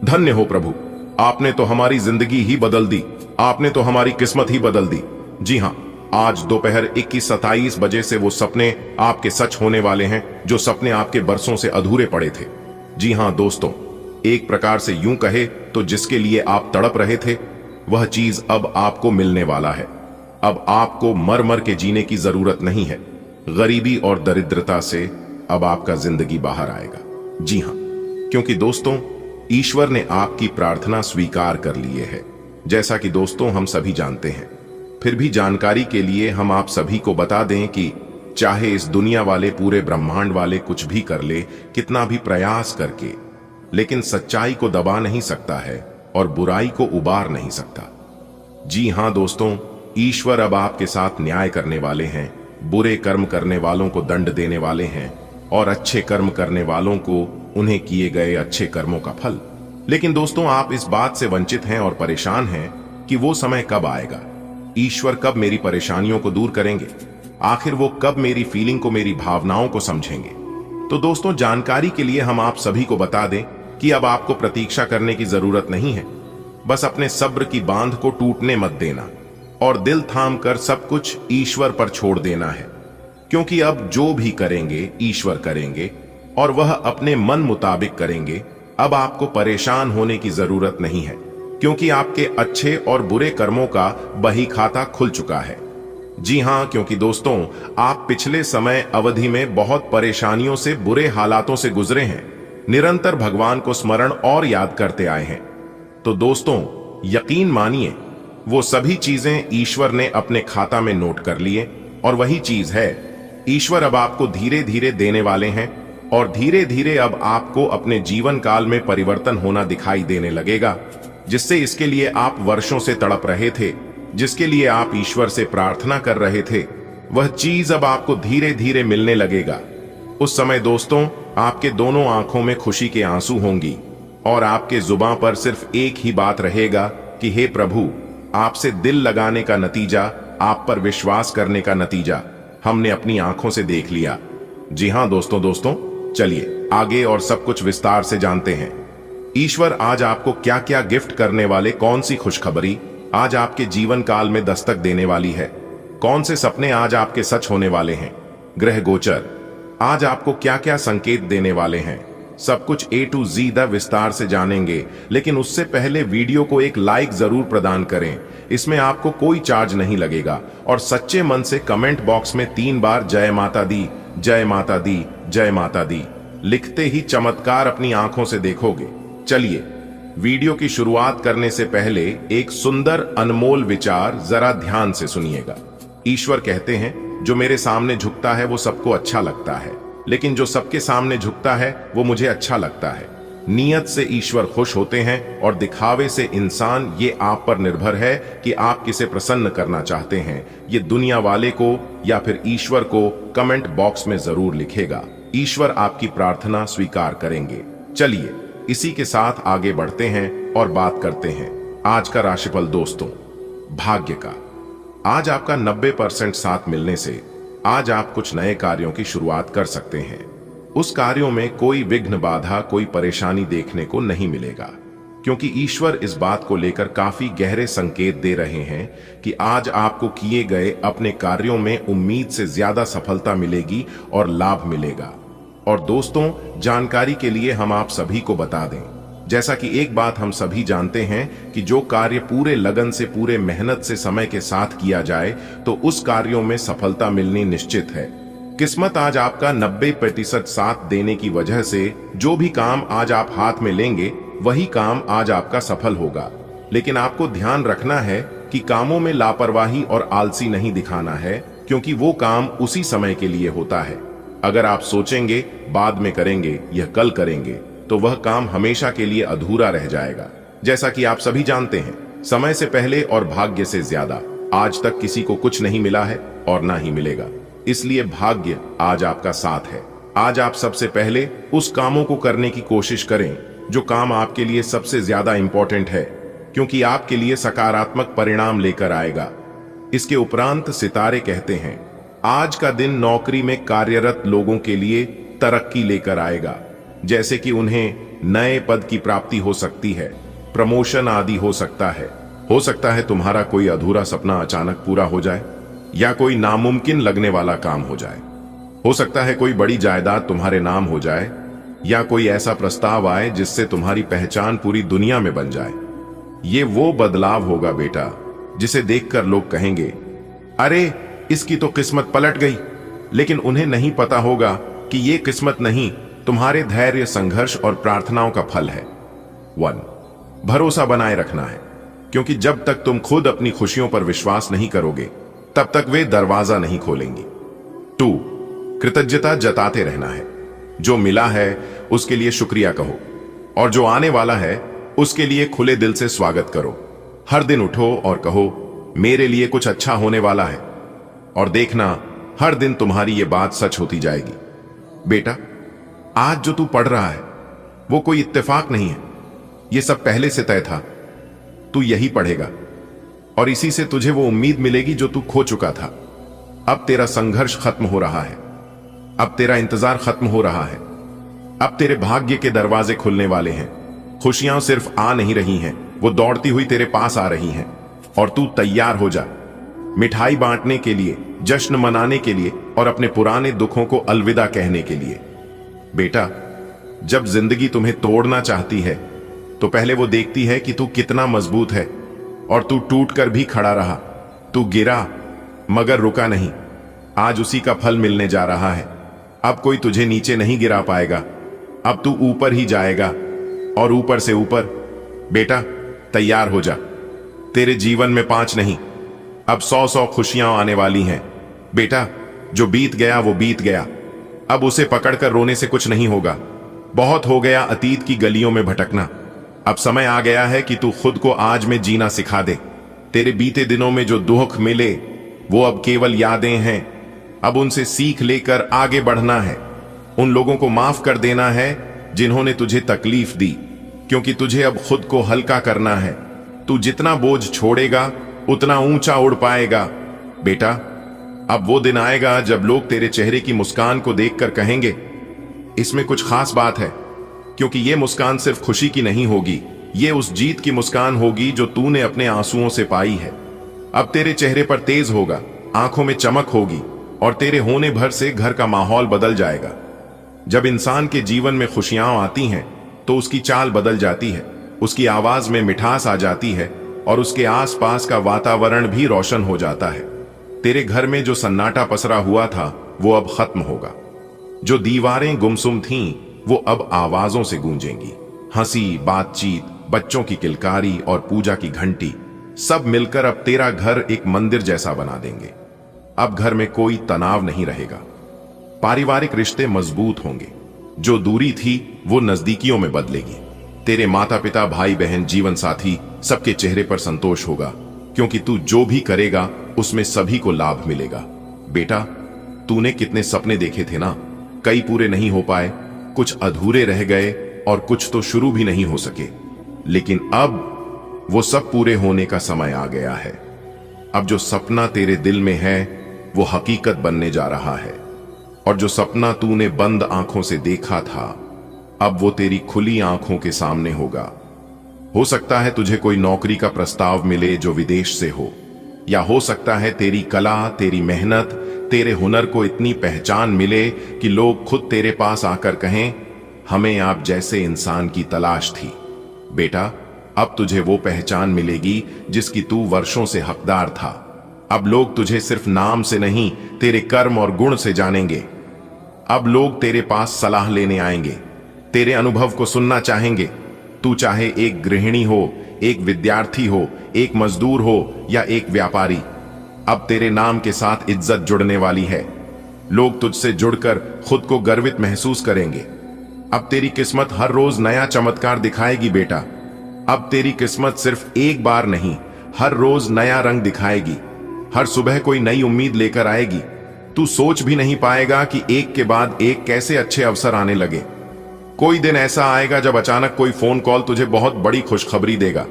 धन्य हो प्रभु, आपने तो हमारी जिंदगी ही बदल दी, आपने तो हमारी किस्मत ही बदल दी। जी हां, आज दोपहर 21:27 बजे से वो सपने आपके सच होने वाले हैं, जो सपने आपके बरसों से अधूरे पड़े थे। जी हां दोस्तों, एक प्रकार से यूं कहे तो जिसके लिए आप तड़प रहे थे, वह चीज अब आपको मिलने वाला है। अब आपको मर मर के जीने की जरूरत नहीं है। गरीबी और दरिद्रता से अब आपका जिंदगी बाहर आएगा। जी हां, क्योंकि दोस्तों, ईश्वर ने आपकी प्रार्थना स्वीकार कर लिए है, जैसा कि दोस्तों हम सभी जानते हैं। फिर भी जानकारी के लिए हम आप सभी को बता दें कि चाहे इस दुनिया वाले, पूरे ब्रह्मांड वाले कुछ भी कर ले, कितना भी प्रयास करके, लेकिन सच्चाई को दबा नहीं सकता है और बुराई को उबार नहीं सकता। जी हां दोस्तों, ईश्वर अब आपके साथ न्याय करने वाले हैं। बुरे कर्म करने वालों को दंड देने वाले हैं और अच्छे कर्म करने वालों को उन्हें किए गए अच्छे कर्मों का फल। लेकिन दोस्तों, आप इस बात से वंचित हैं और परेशान हैं कि वो समय कब आएगा, ईश्वर कब मेरी परेशानियों को दूर करेंगे, आखिर वो कब मेरी फीलिंग को, मेरी भावनाओं को समझेंगे। तो दोस्तों, जानकारी के लिए हम आप सभी को बता दें कि अब आपको प्रतीक्षा करने की जरूरत नहीं है। बस अपने सब्र की बांध को टूटने मत देना और दिल थाम कर सब कुछ ईश्वर पर छोड़ देना है, क्योंकि अब जो भी करेंगे ईश्वर करेंगे और वह अपने मन मुताबिक करेंगे। अब आपको परेशान होने की जरूरत नहीं है, क्योंकि आपके अच्छे और बुरे कर्मों का बही खाता खुल चुका है। जी हां, क्योंकि दोस्तों, आप पिछले समय अवधि में बहुत परेशानियों से, बुरे हालातों से गुजरे हैं, निरंतर भगवान को स्मरण और याद करते आए हैं। तो दोस्तों, यकीन मानिए, वो सभी चीजें ईश्वर ने अपने खाता में नोट कर लिए, और वही चीज है, ईश्वर अब आपको धीरे धीरे देने वाले हैं, और धीरे धीरे अब आपको अपने जीवन काल में परिवर्तन होना दिखाई देने लगेगा, जिससे इसके लिए आप वर्षों से तड़प रहे थे, जिसके लिए आप ईश्वर से प्रार्थना कर रहे थे, वह चीज अब आपको धीरे धीरे मिलने लगेगा। उस समय दोस्तों, आपके दोनों आंखों में खुशी के आंसू होंगी, और आपके जुबान पर सिर्फ एक ही बात रहेगा कि हे प्रभु, आपसे दिल लगाने का नतीजा, आप पर विश्वास करने का नतीजा हमने अपनी आंखों से देख लिया। जी हां दोस्तों, चलिए आगे और सब कुछ विस्तार से जानते हैं। ईश्वर आज आपको क्या क्या गिफ्ट करने वाले, कौन सी खुशखबरी आज आपके जीवन काल में दस्तक देने वाली है, कौन से सपने आज आपके सच होने वाले हैं, ग्रह गोचर आज आपको क्या क्या संकेत देने वाले हैं, सब कुछ A to Z विस्तार से जानेंगे। लेकिन उससे पहले वीडियो को एक लाइक जरूर प्रदान करें, इसमें आपको कोई चार्ज नहीं लगेगा, और सच्चे मन से कमेंट बॉक्स में 3 बार जय माता दी, जय माता दी, जय माता दी लिखते ही चमत्कार अपनी आंखों से देखोगे। चलिए, वीडियो की शुरुआत करने से पहले एक सुंदर अनमोल विचार जरा ध्यान से सुनिएगा। ईश्वर कहते हैं, जो मेरे सामने झुकता है वो सबको अच्छा लगता है, लेकिन जो सबके सामने झुकता है वो मुझे अच्छा लगता है। नियत से ईश्वर खुश होते हैं और दिखावे से इंसान। ये आप पर निर्भर है कि आप किसे प्रसन्न करना चाहते हैं। ये दुनिया वाले को या फिर ईश्वर को कमेंट बॉक्स में जरूर लिखेगा। ईश्वर आपकी प्रार्थना स्वीकार करेंगे। चलिए, इसी के साथ आगे बढ़ते हैं और बात करते हैं आज का राशिफल। दोस्तों, भाग्य का आज आपका 90% साथ मिलने से आज आप कुछ नए कार्यों की शुरुआत कर सकते हैं। उस कार्यों में कोई विघ्न, बाधा, कोई परेशानी देखने को नहीं मिलेगा, क्योंकि ईश्वर इस बात को लेकर काफी गहरे संकेत दे रहे हैं कि आज आपको किए गए अपने कार्यों में उम्मीद से ज्यादा सफलता मिलेगी और लाभ मिलेगा। और दोस्तों, जानकारी के लिए हम आप सभी को बता दें, जैसा कि एक बात हम सभी जानते हैं कि जो कार्य पूरे लगन से, पूरे मेहनत से, समय के साथ किया जाए तो उस कार्यों में सफलता मिलनी निश्चित है। किस्मत आज आपका 90% साथ देने की वजह से जो भी काम आज आप हाथ में लेंगे वही काम आज आपका सफल होगा। लेकिन आपको ध्यान रखना है कि कामों में लापरवाही और आलसी नहीं दिखाना है, क्योंकि वो काम उसी समय के लिए होता है। अगर आप सोचेंगे बाद में करेंगे, यह कल करेंगे, तो वह काम हमेशा के लिए अधूरा रह जाएगा। जैसा कि आप सभी जानते हैं, समय से पहले और भाग्य से ज्यादा आज तक किसी को कुछ नहीं मिला है और ना ही मिलेगा। इसलिए भाग्य आज आपका साथ है। आज आप सबसे पहले उस कामों को करने की कोशिश करें जो काम आपके लिए सबसे ज्यादा इंपॉर्टेंट है, क्योंकि आपके लिए सकारात्मक परिणाम लेकर आएगा। इसके उपरांत सितारे कहते हैं, आज का दिन नौकरी में कार्यरत लोगों के लिए तरक्की लेकर आएगा, जैसे कि उन्हें नए पद की प्राप्ति हो सकती है, प्रमोशन आदि हो सकता है तुम्हारा कोई अधूरा सपना अचानक पूरा हो जाए, या कोई नामुमकिन लगने वाला काम हो जाए। हो सकता है कोई बड़ी जायदाद तुम्हारे नाम हो जाए, या कोई ऐसा प्रस्ताव आए जिससे तुम्हारी पहचान पूरी दुनिया में बन जाए। ये वो बदलाव होगा बेटा, जिसे देखकर लोग कहेंगे, अरे इसकी तो किस्मत पलट गई। लेकिन उन्हें नहीं पता होगा कि ये किस्मत नहीं, तुम्हारे धैर्य, संघर्ष और प्रार्थनाओं का फल है। 1. भरोसा बनाए रखना है, क्योंकि जब तक तुम खुद अपनी खुशियों पर विश्वास नहीं करोगे तब तक वे दरवाजा नहीं खोलेंगी। 2. कृतज्ञता जताते रहना है। जो मिला है उसके लिए शुक्रिया कहो, और जो आने वाला है उसके लिए खुले दिल से स्वागत करो। हर दिन उठो और कहो, मेरे लिए कुछ अच्छा होने वाला है, और देखना हर दिन तुम्हारी ये बात सच होती जाएगी। बेटा, आज जो तू पढ़ रहा है वो कोई इत्तेफाक नहीं है, ये सब पहले से तय था। तू यही पढ़ेगा और इसी से तुझे वो उम्मीद मिलेगी जो तू खो चुका था। अब तेरा संघर्ष खत्म हो रहा है, अब तेरा इंतजार खत्म हो रहा है, अब तेरे भाग्य के दरवाजे खुलने वाले हैं। खुशियां सिर्फ आ नहीं रही हैं, वो दौड़ती हुई तेरे पास आ रही हैं, और तू तैयार हो जा, मिठाई बांटने के लिए, जश्न मनाने के लिए और अपने पुराने दुखों को अलविदा कहने के लिए। बेटा, जब जिंदगी तुम्हें तोड़ना चाहती है तो पहले वो देखती है कि तू कितना मजबूत है, और तू टूट कर भी खड़ा रहा। तू गिरा मगर रुका नहीं। आज उसी का फल मिलने जा रहा है। अब कोई तुझे नीचे नहीं गिरा पाएगा। अब तू ऊपर ही जाएगा, और ऊपर से ऊपर। बेटा, तैयार हो जा। तेरे जीवन में 5 नहीं, अब 100 खुशियां आने वाली हैं। बेटा, जो बीत गया वो बीत गया। अब उसे पकड़कर रोने से कुछ नहीं होगा। बहुत हो गया अतीत की गलियों में भटकना। अब समय आ गया है कि तू खुद को आज में जीना सिखा दे। तेरे बीते दिनों में जो दुख मिले वो अब केवल यादें हैं। अब उनसे सीख लेकर आगे बढ़ना है। उन लोगों को माफ कर देना है जिन्होंने तुझे तकलीफ दी, क्योंकि तुझे अब खुद को हल्का करना है। तू जितना बोझ छोड़ेगा उतना ऊंचा उड़ पाएगा। बेटा, अब वो दिन आएगा जब लोग तेरे चेहरे की मुस्कान को देखकर कहेंगे, इसमें कुछ खास बात है। क्योंकि ये मुस्कान सिर्फ खुशी की नहीं होगी, ये उस जीत की मुस्कान होगी जो तूने अपने आंसुओं से पाई है। अब तेरे चेहरे पर तेज होगा, आंखों में चमक होगी, और तेरे होने भर से घर का माहौल बदल जाएगा। जब इंसान के जीवन में खुशियां आती हैं तो उसकी चाल बदल जाती है, उसकी आवाज में मिठास आ जाती है, और उसके आसपास का वातावरण भी रोशन हो जाता है। तेरे घर में जो सन्नाटा पसरा हुआ था वो अब खत्म होगा। जो दीवारें गुमसुम थीं वो अब आवाजों से गूंजेंगी। हंसी, बातचीत, बच्चों की किलकारी और पूजा की घंटी सब मिलकर अब तेरा घर एक मंदिर जैसा बना देंगे। अब घर में कोई तनाव नहीं रहेगा। पारिवारिक रिश्ते मजबूत होंगे। जो दूरी थी वो नजदीकियों में बदलेगी। तेरे माता पिता, भाई बहन, जीवन साथी सबके चेहरे पर संतोष होगा, क्योंकि तू जो भी करेगा उसमें सभी को लाभ मिलेगा। बेटा, तूने कितने सपने देखे थे ना, कई पूरे नहीं हो पाए, कुछ अधूरे रह गए और कुछ तो शुरू भी नहीं हो सके, लेकिन अब वो सब पूरे होने का समय आ गया है। अब जो सपना तेरे दिल में है वो हकीकत बनने जा रहा है, और जो सपना तूने बंद आंखों से देखा था अब वो तेरी खुली आंखों के सामने होगा। हो सकता है तुझे कोई नौकरी का प्रस्ताव मिले जो विदेश से हो, या हो सकता है तेरी कला, तेरी मेहनत, तेरे हुनर को इतनी पहचान मिले कि लोग खुद तेरे पास आकर कहें, हमें आप जैसे इंसान की तलाश थी। बेटा, अब तुझे वो पहचान मिलेगी जिसकी तू वर्षों से हकदार था। अब लोग तुझे सिर्फ नाम से नहीं, तेरे कर्म और गुण से जानेंगे। अब लोग तेरे पास सलाह लेने आएंगे, तेरे अनुभव को सुनना चाहेंगे। तू चाहे एक गृहिणी हो, एक विद्यार्थी हो, एक मजदूर हो या एक व्यापारी, अब तेरे नाम के साथ इज्जत जुड़ने वाली है। लोग तुझसे जुड़कर खुद को गर्वित महसूस करेंगे। अब तेरी किस्मत हर रोज नया चमत्कार दिखाएगी बेटा। अब तेरी किस्मत सिर्फ एक बार नहीं, हर रोज नया रंग दिखाएगी। हर सुबह कोई नई उम्मीद लेकर आएगी। तू सोच भी नहीं पाएगा कि एक के बाद एक कैसे अच्छे अवसर आने लगे। कोई दिन ऐसा आएगा जब अचानक कोई फोन कॉल तुझे बहुत बड़ी खुशखबरी देगा।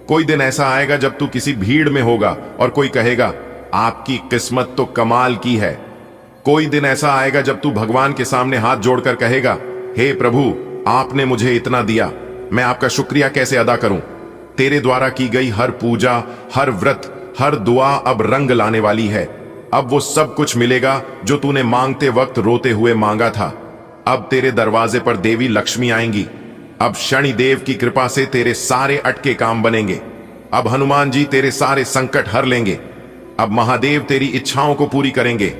कोई दिन ऐसा आएगा जब तू किसी भीड़ में होगा और कोई कहेगा, आपकी किस्मत तो कमाल की है। कोई दिन ऐसा आएगा जब तू भगवान के सामने हाथ जोड़कर कहेगा, हे प्रभु, आपने मुझे इतना दिया, मैं आपका शुक्रिया कैसे अदा करूं। तेरे द्वारा की गई हर पूजा, हर व्रत, हर दुआ अब रंग लाने वाली है। अब वो सब कुछ मिलेगा जो तूने मांगते वक्त रोते हुए मांगा था। अब तेरे दरवाजे पर देवी लक्ष्मी आएंगी। अब शनि देव की कृपा से तेरे सारे अटके काम बनेंगे। अब हनुमान जी तेरे सारे संकट हर लेंगे। अब महादेव तेरी इच्छाओं को पूरी करेंगे।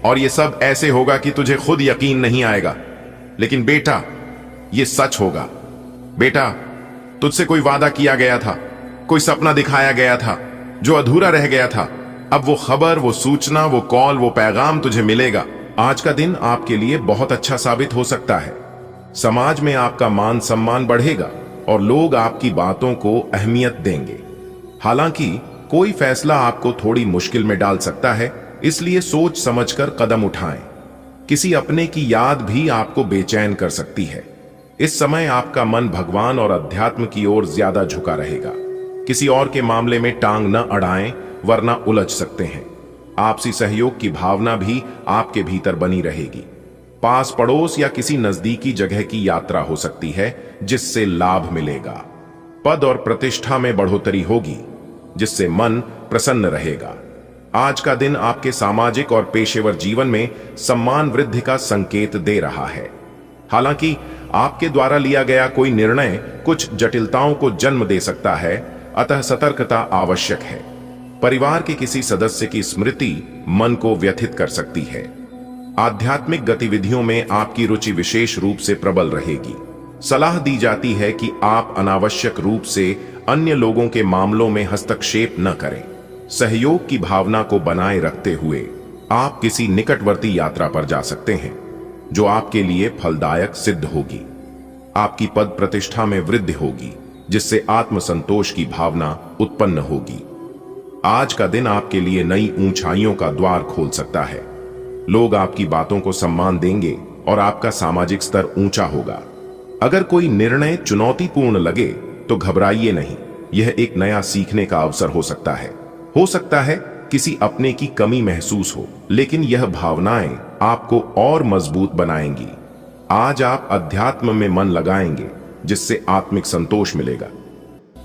और ये सब ऐसे होगा कि तुझे खुद यकीन नहीं आएगा, लेकिन बेटा ये सच होगा। बेटा, तुझसे कोई वादा किया गया था, कोई सपना दिखाया गया था जो अधूरा रह गया था। अब वो खबर, वो सूचना, वो कॉल, वो पैगाम तुझे मिलेगा। आज का दिन आपके लिए बहुत अच्छा साबित हो सकता है। समाज में आपका मान सम्मान बढ़ेगा और लोग आपकी बातों को अहमियत देंगे। हालांकि कोई फैसला आपको थोड़ी मुश्किल में डाल सकता है, इसलिए सोच समझकर कदम उठाएं। किसी अपने की याद भी आपको बेचैन कर सकती है। इस समय आपका मन भगवान और अध्यात्म की ओर ज्यादा झुका रहेगा। किसी और के मामले में टांग न अड़ाएं, वरना उलझ सकते हैं। आपसी सहयोग की भावना भी आपके भीतर बनी रहेगी। पास पड़ोस या किसी नजदीकी जगह की यात्रा हो सकती है जिससे लाभ मिलेगा। पद और प्रतिष्ठा में बढ़ोतरी होगी जिससे मन प्रसन्न रहेगा। आज का दिन आपके सामाजिक और पेशेवर जीवन में सम्मान वृद्धि का संकेत दे रहा है। हालांकि आपके द्वारा लिया गया कोई निर्णय कुछ जटिलताओं को जन्म दे सकता है, अतः सतर्कता आवश्यक है। परिवार के किसी सदस्य की स्मृति मन को व्यथित कर सकती है। आध्यात्मिक गतिविधियों में आपकी रुचि विशेष रूप से प्रबल रहेगी। सलाह दी जाती है कि आप अनावश्यक रूप से अन्य लोगों के मामलों में हस्तक्षेप न करें। सहयोग की भावना को बनाए रखते हुए आप किसी निकटवर्ती यात्रा पर जा सकते हैं, जो आपके लिए फलदायक सिद्ध होगी। आपकी पद प्रतिष्ठा में वृद्धि होगी, जिससे आत्मसंतोष की भावना उत्पन्न होगी। आज का दिन आपके लिए नई ऊंचाइयों का द्वार खोल सकता है। लोग आपकी बातों को सम्मान देंगे और आपका सामाजिक स्तर ऊंचा होगा। अगर कोई निर्णय चुनौतीपूर्ण लगे तो घबराइए नहीं, यह एक नया सीखने का अवसर हो सकता है। हो सकता है किसी अपने की कमी महसूस हो, लेकिन यह भावनाएं आपको और मजबूत बनाएंगी। आज आप अध्यात्म में मन लगाएंगे, जिससे आत्मिक संतोष मिलेगा।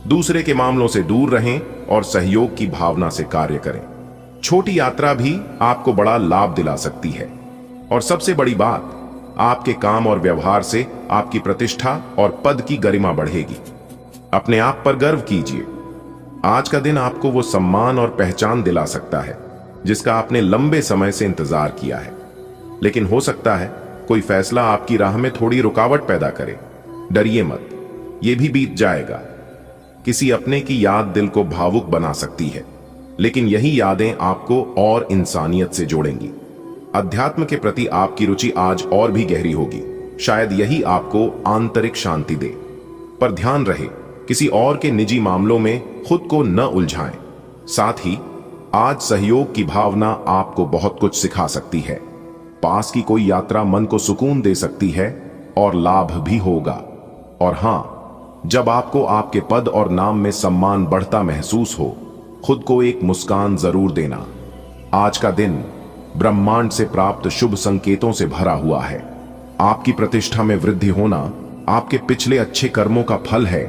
दूसरे के मामलों से दूर रहें और सहयोग की भावना से कार्य करें। छोटी यात्रा भी आपको बड़ा लाभ दिला सकती है। और सबसे बड़ी बात, आपके काम और व्यवहार से आपकी प्रतिष्ठा और पद की गरिमा बढ़ेगी। अपने आप पर गर्व कीजिए। आज का दिन आपको वो सम्मान और पहचान दिला सकता है जिसका आपने लंबे समय से इंतजार किया है। लेकिन हो सकता है कोई फैसला आपकी राह में थोड़ी रुकावट पैदा करे। डरिए मत, ये भी बीत जाएगा। किसी अपने की याद दिल को भावुक बना सकती है, लेकिन यही यादें आपको और इंसानियत से जोड़ेंगी। अध्यात्म के प्रति आपकी रुचि आज और भी गहरी होगी। शायद यही आपको आंतरिक शांति दे। पर ध्यान रहे, किसी और के निजी मामलों में खुद को न उलझाएं। साथ ही आज सहयोग की भावना आपको बहुत कुछ सिखा सकती है। पास की कोई यात्रा मन को सुकून दे सकती है और लाभ भी होगा। और हां, जब आपको आपके पद और नाम में सम्मान बढ़ता महसूस हो, खुद को एक मुस्कान जरूर देना। आज का दिन ब्रह्मांड से प्राप्त शुभ संकेतों से भरा हुआ है। आपकी प्रतिष्ठा में वृद्धि होना आपके पिछले अच्छे कर्मों का फल है।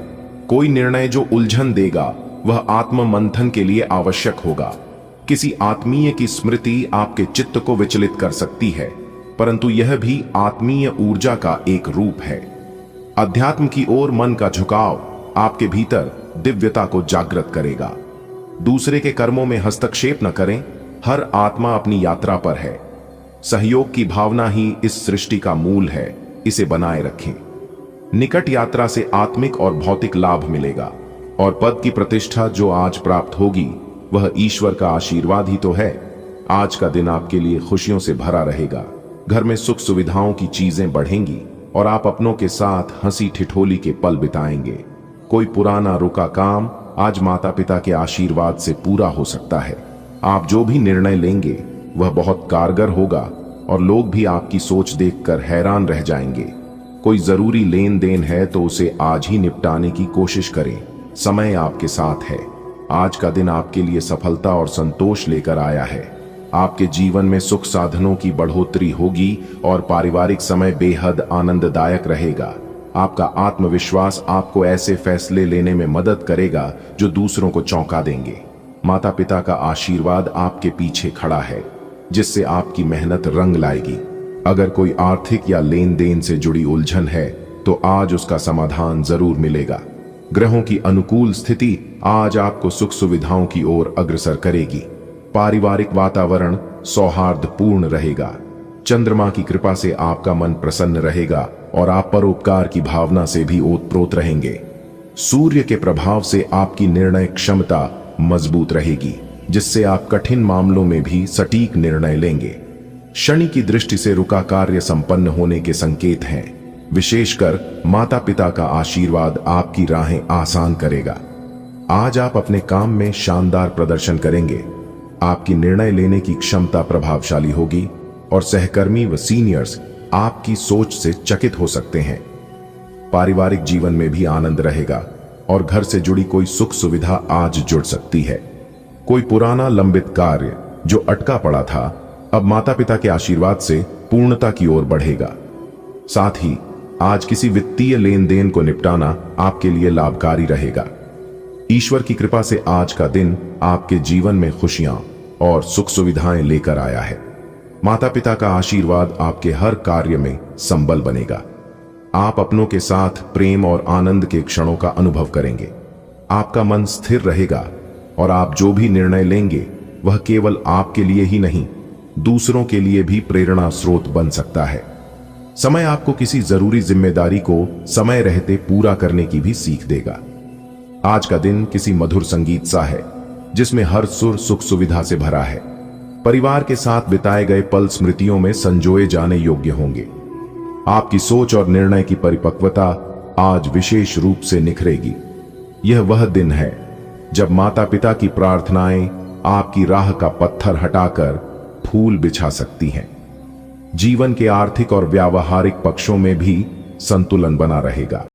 कोई निर्णय जो उलझन देगा वह आत्म मंथन के लिए आवश्यक होगा। किसी आत्मीय की स्मृति आपके चित्त को विचलित कर सकती है, परंतु यह भी आत्मीय ऊर्जा का एक रूप है। अध्यात्म की ओर मन का झुकाव आपके भीतर दिव्यता को जागृत करेगा। दूसरे के कर्मों में हस्तक्षेप न करें। हर आत्मा अपनी यात्रा पर है। सहयोग की भावना ही इस सृष्टि का मूल है, इसे बनाए रखें। निकट यात्रा से आत्मिक और भौतिक लाभ मिलेगा, और पद की प्रतिष्ठा जो आज प्राप्त होगी वह ईश्वर का आशीर्वाद ही तो है। आज का दिन आपके लिए खुशियों से भरा रहेगा। घर में सुख सुविधाओं की चीजें बढ़ेंगी और आप अपनों के साथ हंसी ठिठोली के पल बिताएंगे। कोई पुराना रुका काम आज माता पिता के आशीर्वाद से पूरा हो सकता है। आप जो भी निर्णय लेंगे वह बहुत कारगर होगा और लोग भी आपकी सोच देखकर हैरान रह जाएंगे। कोई जरूरी लेन देन है तो उसे आज ही निपटाने की कोशिश करें। समय आपके साथ है। आज का दिन आपके लिए सफलता और संतोष लेकर आया है। आपके जीवन में सुख साधनों की बढ़ोतरी होगी और पारिवारिक समय बेहद आनंददायक रहेगा। आपका आत्मविश्वास आपको ऐसे फैसले लेने में मदद करेगा जो दूसरों को चौंका देंगे। माता पिता का आशीर्वाद आपके पीछे खड़ा है, जिससे आपकी मेहनत रंग लाएगी। अगर कोई आर्थिक या लेन देन से जुड़ी उलझन है तो आज उसका समाधान जरूर मिलेगा। ग्रहों की अनुकूल स्थिति आज आपको सुख सुविधाओं की ओर अग्रसर करेगी। पारिवारिक वातावरण सौहार्दपूर्ण रहेगा। चंद्रमा की कृपा से आपका मन प्रसन्न रहेगा और आप परोपकार की भावना से भी ओतप्रोत रहेंगे। सूर्य के प्रभाव से आपकी निर्णय क्षमता मजबूत रहेगी, जिससे आप कठिन मामलों में भी सटीक निर्णय लेंगे। शनि की दृष्टि से रुका कार्य संपन्न होने के संकेत हैं। विशेषकर माता पिता का आशीर्वाद आपकी राहें आसान करेगा। आज आप अपने काम में शानदार प्रदर्शन करेंगे। आपकी निर्णय लेने की क्षमता प्रभावशाली होगी और सहकर्मी व सीनियर्स आपकी सोच से चकित हो सकते हैं। पारिवारिक जीवन में भी आनंद रहेगा और घर से जुड़ी कोई सुख सुविधा आज जुड़ सकती है। कोई पुराना लंबित कार्य जो अटका पड़ा था अब माता पिता के आशीर्वाद से पूर्णता की ओर बढ़ेगा। साथ ही आज किसी वित्तीय लेन देन को निपटाना आपके लिए लाभकारी रहेगा। ईश्वर की कृपा से आज का दिन आपके जीवन में खुशियां और सुख सुविधाएं लेकर आया है। माता पिता का आशीर्वाद आपके हर कार्य में संबल बनेगा। आप अपनों के साथ प्रेम और आनंद के क्षणों का अनुभव करेंगे। आपका मन स्थिर रहेगा और आप जो भी निर्णय लेंगे वह केवल आपके लिए ही नहीं, दूसरों के लिए भी प्रेरणा स्रोत बन सकता है। समय आपको किसी जरूरी जिम्मेदारी को समय रहते पूरा करने की भी सीख देगा। आज का दिन किसी मधुर संगीत सा है, जिसमें हर सुर सुख सुविधा से भरा है। परिवार के साथ बिताए गए पल स्मृतियों में संजोए जाने योग्य होंगे। आपकी सोच और निर्णय की परिपक्वता आज विशेष रूप से निखरेगी। यह वह दिन है जब माता पिता की प्रार्थनाएं आपकी राह का पत्थर हटाकर फूल बिछा सकती हैं। जीवन के आर्थिक और व्यावहारिक पक्षों में भी संतुलन बना रहेगा।